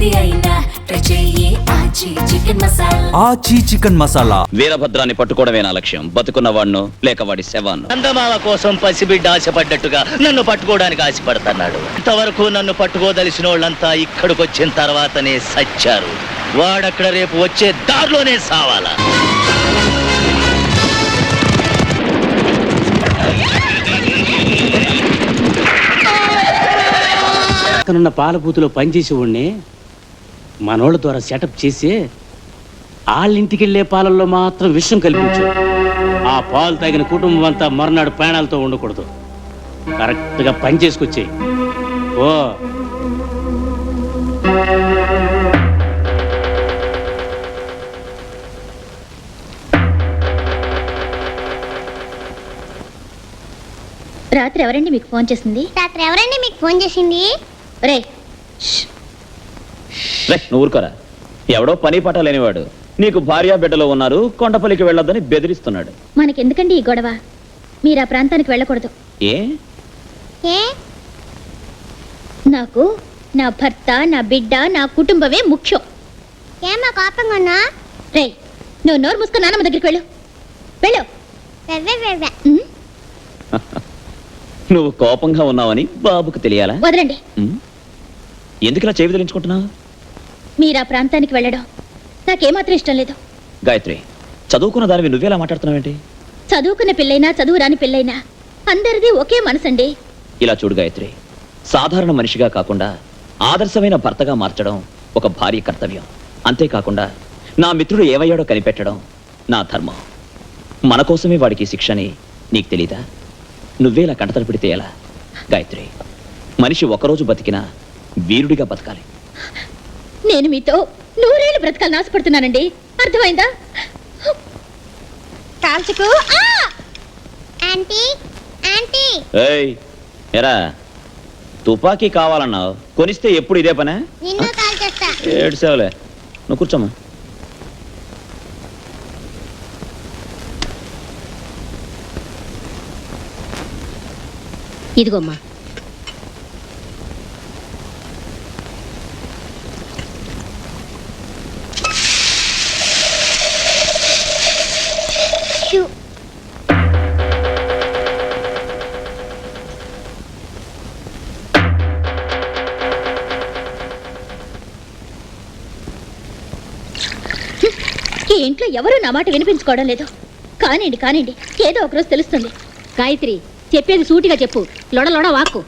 ఏది అయినా ట్రై చెయ్యి ఆచి చికెన్ మసాలా. ఆచి చికెన్ మసాలా. వీరభద్రాన్ని పట్టుకోవడమే నా లక్ష్యం. బతుకున్న వాడిను లేక వాడి శవాన్ని. చందమామ కోసం పసిబిడ్డ ఆశపడ్డట్టుగా నన్ను పట్టుకోవడానికి ఆశపడుతున్నాడు. ఇంతవరకు నన్ను పట్టుకోదలిసిన వాళ్ళంతా ఇక్కడికి వచ్చిన తర్వాతనే సచ్చారు. వాడక్కడ రేపు వచ్చే దారిలోనే సావాలా. పక్కనున్న పాల బూతులో పనిచేసే వాడిని మనోళ్ళ ద్వారా సెటప్ చేసి వాళ్ళింటికి వెళ్ళే పాలల్లో మాత్రం విషం కల్పించు. ఆ పాలు తాగిన కుటుంబం అంతా మరునాడు ప్రాణాలతో ఉండకూడదు. కరెక్ట్గా పని చేసుకొచ్చేయి. ఓ రాత్రి ఎవరండి మీకు ఫోన్ చేసింది? రే నువ్వు ఊరుకోరా. ఎవడో పని పాట లేనివాడు నీకు భార్య బిడ్డలో ఉన్నారు, కొండపల్లికి వెళ్ళొద్దని బెదిరిస్తున్నాడు. మనకెందుకండి ఈ గొడవ? మీరు ఆ ప్రాంతానికి వెళ్ళకూడదు. ఏ నాకు నా భర్త, నా బిడ్డ, నా కుటుంబమే ముఖ్యం. రే నువ్వు నోరు మూసుకొని నాన్నమ్మ దగ్గరికి వెళ్ళు. వెళ్ళు. ఉమ్, నువ్వు కోపంగా ఉన్నావని బాబుకు తెలియాలా? వదలండి. ఎందుకు ఇలా చేయి వదిలించుకుంటున్నావు? మీరు ఆ ప్రాంతానికి వెళ్ళడం నాకేమాత్రం ఇష్టం లేదు. గాయత్రి, చదువుకున్న దానివి నువ్వేలా మాట్లాడుతున్నావేంటి? చదువుకున్న పిల్లైనా చదువు రాని పిల్లైనా అందరిది ఒకే మనసండి. ఇలా చూడు గాయత్రి, సాధారణ మనిషిగా కాకుండా ఆదర్శమైన భర్తగా మార్చడం ఒక భార్య కర్తవ్యం. అంతేకాకుండా నా మిత్రుడు ఏమయ్యాడో కనిపెట్టడం నా ధర్మం. మన కోసమే వాడికి శిక్షని నీకు తెలీదా? నువ్వేలా కంటతడి పెడితే ఎలా? గాయత్రి, మనిషి ఒకరోజు బతికినా వీరుడిగా బతకాలి. నేను మీతో 100 ఏళ్ళు బ్రతకాలని ఆశపడుతున్నానండి. అర్థమైందా? కాల్చుకు. ఏయ్ ఎరా, తుపాకీ కావాలన్నావు, కొనిస్తే ఎప్పుడు ఇదే పనే? ఏడ్సేవలే, నువ్వు కూర్చోమ్మా. ఇదిగోమ్మా. ఈ ఇంట్లో ఎవరూ నా మాట వినిపించుకోవడం లేదు. కానివ్వండి కానివ్వండి, ఏదో ఒకరోజు తెలుస్తుంది. గాయత్రి, చెప్పేది సూటిగా చెప్పు, లొడ వాక్కు.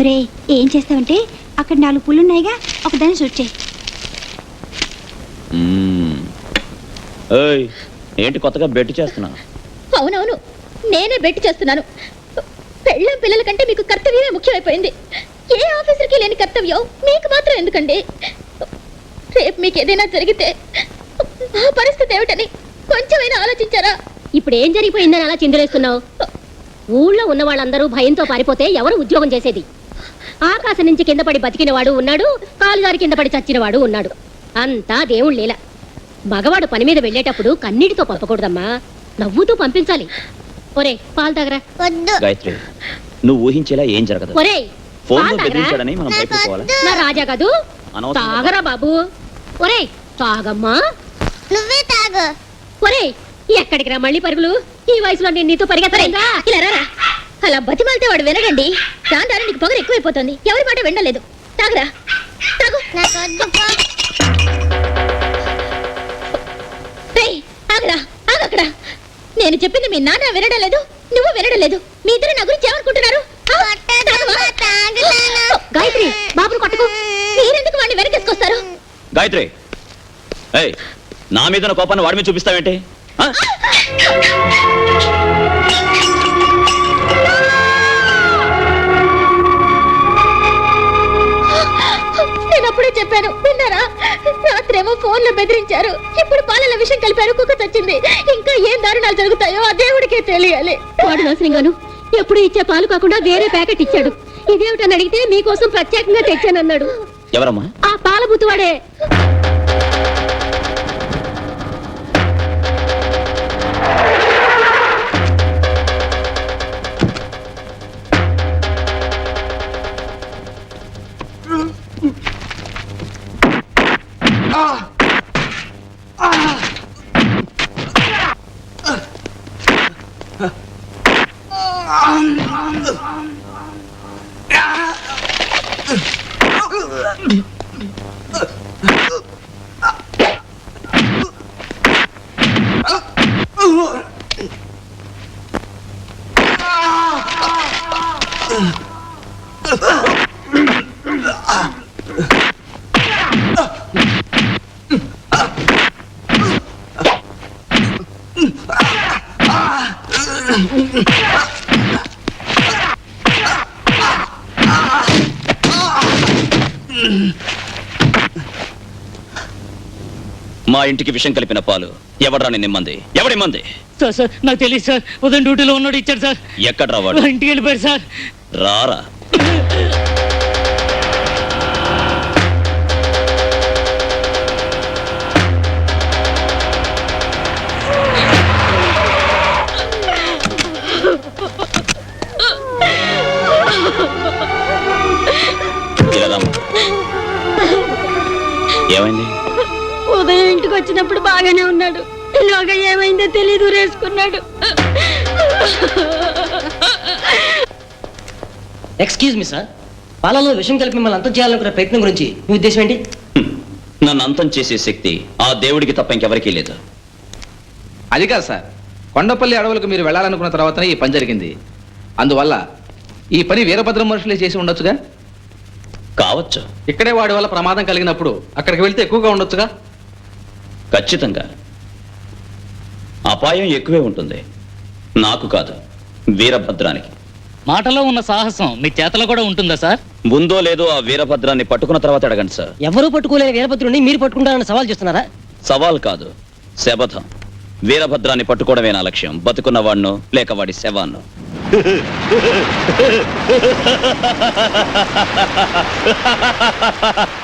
రే ఏం చేస్తావంటే అక్కడ 4 పుల్లున్నాయిగా, ఒకదాన్ని షూట్ చేయి. ఏంటి కొత్తగా బెట్టు చేస్తున్నావు? అవునవును, నేనే బెట్టి చేస్తున్నాను. పెళ్ళం పిల్లల కంటే మీకు కర్తవ్యమే ముఖ్యమైపోయింది. ఏ ఆఫీసర్కి లేని కర్తవ్యం మీకు మాత్రం ఎందుకండి? రేపు మీకు ఏదైనా జరిగితే ఆ పరిస్థితి ఏమిటని కొంచెమైనా ఆలోచించారా? ఇప్పుడు ఏం జరిగిపోయిందని అలా చిందులేస్తున్నావు? ఊళ్ళో ఉన్న వాళ్ళందరూ భయంతో పారిపోతే ఎవరు ఉద్యోగం చేసేది? ఆకాశం నుంచి కింద పడి బతికినవాడు ఉన్నాడు, కాలుదారి కింద పడి చచ్చినవాడు ఉన్నాడు. అంతా దేవుడు లీల. మగవాడు పని మీద వెళ్ళేటప్పుడు కన్నీటితో పంపకూడదమ్మా, నవ్వుతూ పంపించాలి. ఒరే పాలు తాగరా. గాయత్రి, నువ్వు ఊహించేలా ఏం జరగదు. ఒరే ఫోన్లో బెదిరించాడని మనం భయపడిపోవాలా? నా రాజా కాదు, తాగరా బాబు. ఒరే తాగమ్మా. నువ్వే తాగు. ఒరే ఎక్కడికి రా మళ్ళీ పరుగులు? ఈ వయసులో నేను నీతో పరిగెత్తలేదా? ఇలా రారా. అలా బతిమాలితే వాడు వినడండి. దాని ద్వారా నీకు పొగరు ఎక్కువైపోతుంది. ఎవరి మాట వినలేదు. తాగరా, తాగు. ఆగరా, ఆగక్కడ. నేను చెప్పింది మీ నాన్న వినడం లేదు, నువ్వు వినడం లేదు. మీ ఇద్దరు నా గురించి ఏమనుకుంటున్నారు? గాయత్రి, బాబును కొట్టకు. మీరెందుకు వాడిని వెనకేసుకొస్తారు? గాయత్రి, ఏయ్, నా మీద కోపాన్ని వాడి మీద చూపిస్తావేంటి? నేను అప్పుడే చెప్పాను, విన్నారా? రాత్రేమో ఫోన్ లో బెదిరించారు, ఇప్పుడు పాలల విషయం కలిపారు, కుక్క చచ్చింది. ఇంకా ఏం దారుణాలు జరుగుతాయో ఆ దేవుడికే తెలియాలి. వాడు నాశనంగాను ఎప్పుడు ఇచ్చే పాలు కాకుండా వేరే ప్యాకెట్ ఇచ్చాడు. ఇదేమిటని అడిగితే మీకోసం ప్రత్యేకంగా తెచ్చానన్నాడు. ఎవరమ్మా? ఆ పాల బుత్తువాడే. మా ఇంటికి విషం కలిపిన పాలు ఎవడ్రా నిమ్మంది? ఎవడిమ్మంది? సార్ సార్ నాకు తెలియదు సార్, ఉదయం డ్యూటీలో ఉన్నాడు ఇచ్చాడు సార్. ఎక్కడ రావాడు? ఇంటికి వెళ్ళిపోయారు సార్. రారా. ఇలా రమ్మా. ఏమైంది? ఉదయం ఇంటికి వచ్చినప్పుడు బాగానే ఉన్నాడు, ఇలాగా ఏమైందో తెలియదు రేసుకున్నాడు. ఎక్స్క్యూజ్ మీ సార్, పాలలో విషం కలిపి మిమ్మల్ని అంతం చేయాలనుకునే ప్రయత్నం గురించి మీ ఉద్దేశం ఏంటి? నన్ను అంతం చేసే శక్తి ఆ దేవుడికి తప్ప ఇంకెవరికీ లేదు. అది కాదు సార్, కొండపల్లి అడవులకు మీరు వెళ్ళాలనుకున్న తర్వాతనే ఈ పని జరిగింది. అందువల్ల ఈ పని వీరభద్రం మనుషులే చేసి ఉండొచ్చుగా? కావచ్చు. ఇక్కడే వాడి వల్ల ప్రమాదం కలిగినప్పుడు అక్కడికి వెళ్తే ఎక్కువగా ఉండొచ్చుగా? ఖచ్చితంగా అపాయం ఎక్కువే ఉంటుంది. నాకు కాదు, వీరభద్రానికి. మాటలో ఉన్న సాహసం మీ చేతలో కూడా ఉంటుందా సార్? ఉందో లేదో ఆ వీరభద్రాన్ని పట్టుకున్న తర్వాత అడగండి సార్. ఎవరూ పట్టుకోలేని వీరభద్రుడిని మీరు పట్టుకుంటారని సవాల్ చేస్తున్నారా? సవాల్ కాదు, శపథం. వీరభద్రాన్ని పట్టుకోవడమే నా లక్ష్యం. బతుకున్న వాడిను లేక వాడి శవాన్ని.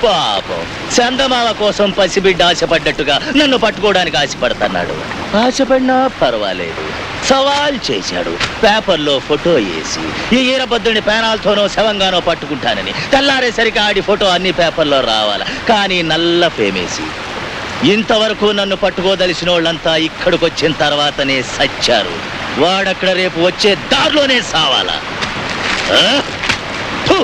పాపం, చందమామ కోసం పసిబిడ్డ ఆశపడ్డట్టుగా నన్ను పట్టుకోవడానికి ఆశపడుతున్నాడు. ఆశపడినా పర్వాలేదు, సవాల్ చేశాడు. పేపర్లో ఫోటో వేసి ఈ వీరభద్రుని పేనాలతోనో శవంగానో పట్టుకుంటానని. తెల్లారేసరికి ఆడి ఫోటో అన్ని పేపర్లో రావాల. కానీ నల్ల ఫేమేసి ఇంతవరకు నన్ను పట్టుకోదలిసిన వాళ్ళంతా ఇక్కడికి వచ్చిన తర్వాతనే సచ్చారు. వాడక్కడ రేపు వచ్చే దారిలోనే సావాలా. ఆ? ఫు!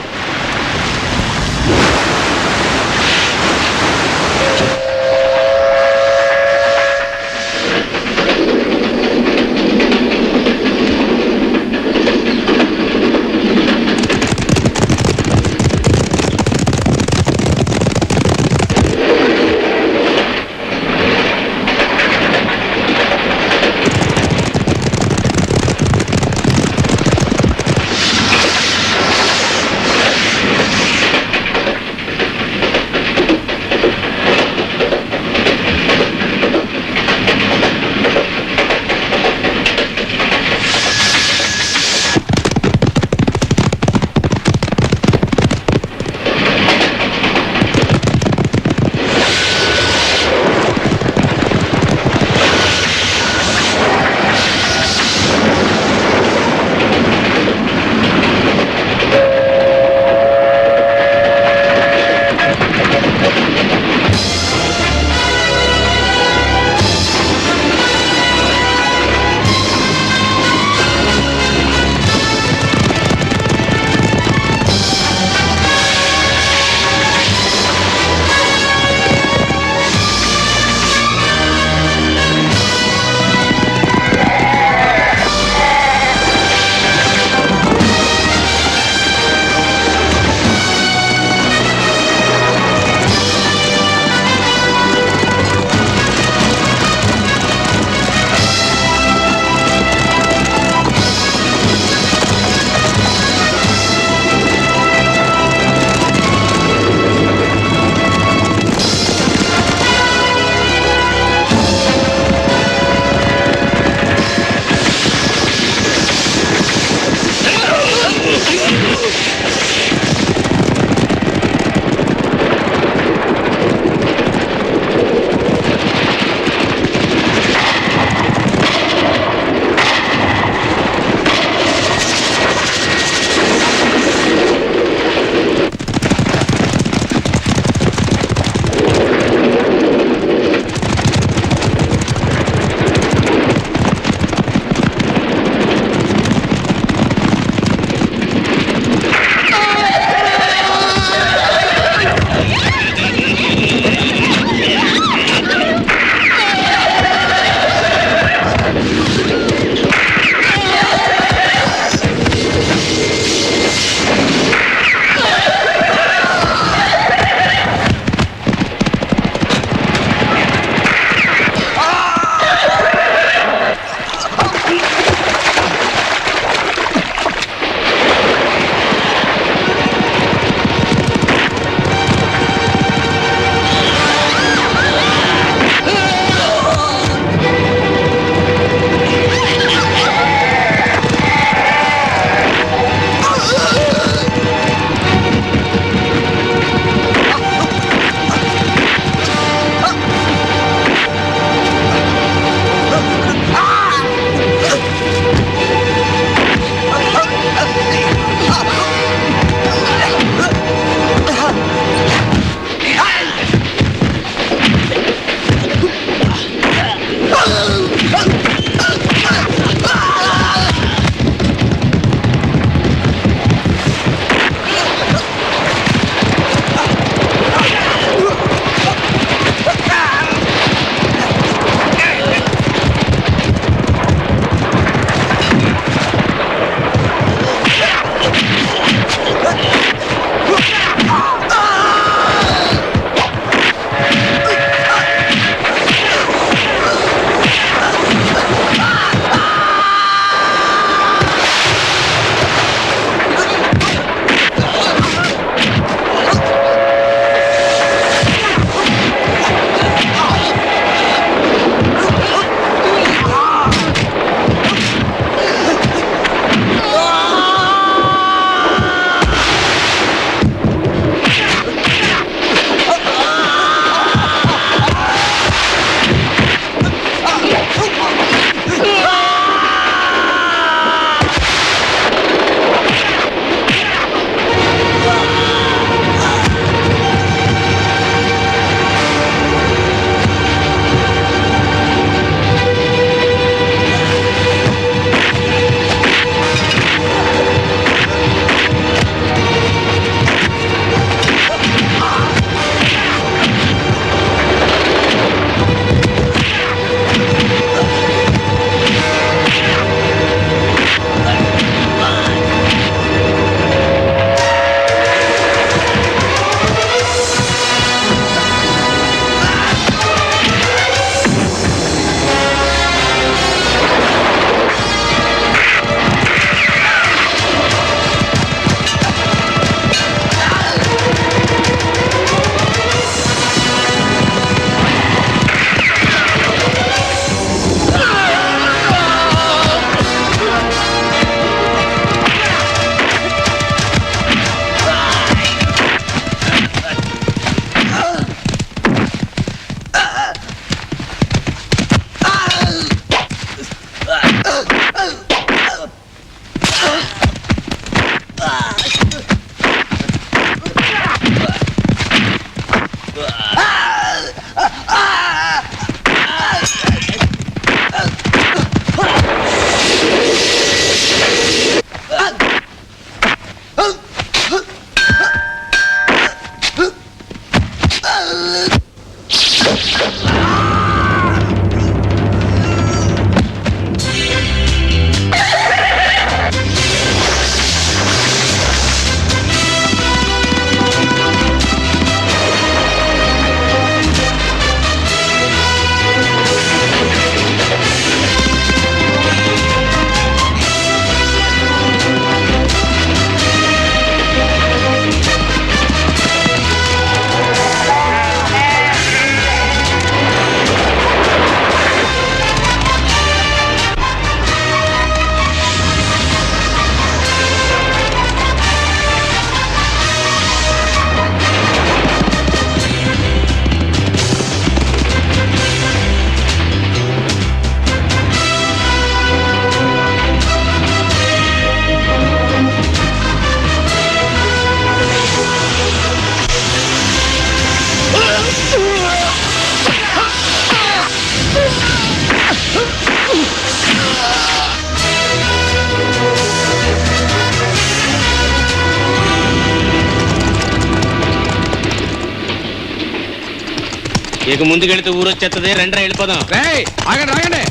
ఇక ముందుకెళ్తే ఊరు వచ్చేస్తుంది, రెండరా వెళ్ళిపోదాం. రేయ్, ఆగండి ఆగండి.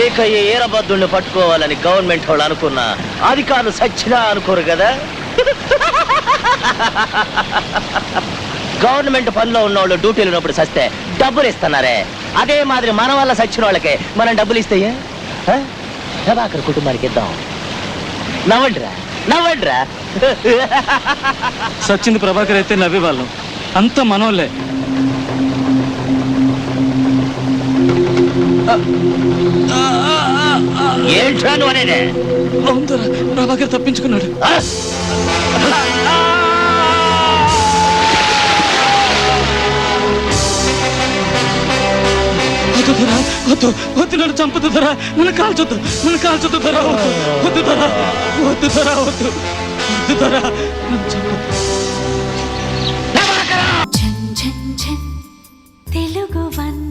ఏక ఈ ఈరబద్దుల్ని పట్టుకోవాలని గవర్నమెంట్ వాళ్ళు అనుకున్నా అధికారులు సచ్చినా అనుకోరు కదా. గవర్నమెంట్ పనిలో ఉన్న వాళ్ళు డ్యూటీలు ఉన్నప్పుడు సస్తే డబ్బులు ఇస్తున్నారే, అదే మాదిరి మన వల్ల సచ్చిన వాళ్ళకే మనం డబ్బులు ఇస్తే ప్రభాకర్ కుటుంబానికి ఇద్దాం. నవ్వండిరా నవ్వండిరా. సచ్చింది ప్రభాకర్ అయితే నవ్వేవాళ్ళం, అంత మనోళ్ళే. ఏంట్రా నువ్వు అనేదే? అవును, ప్రభాకర్ తప్పించుకున్నాడు. వద్దు వద్దు, నన్ను చంపదు ధరా, నన్ను కాల్చొద్దు, నన్ను కాల్చొద్దు ధరా, వద్దు ధరా, వద్దు ధరా, వద్దు వద్దు ధరా, నన్ను చంపదు. ఝన్ ఝన్ ఝన్ తెలుగు వన్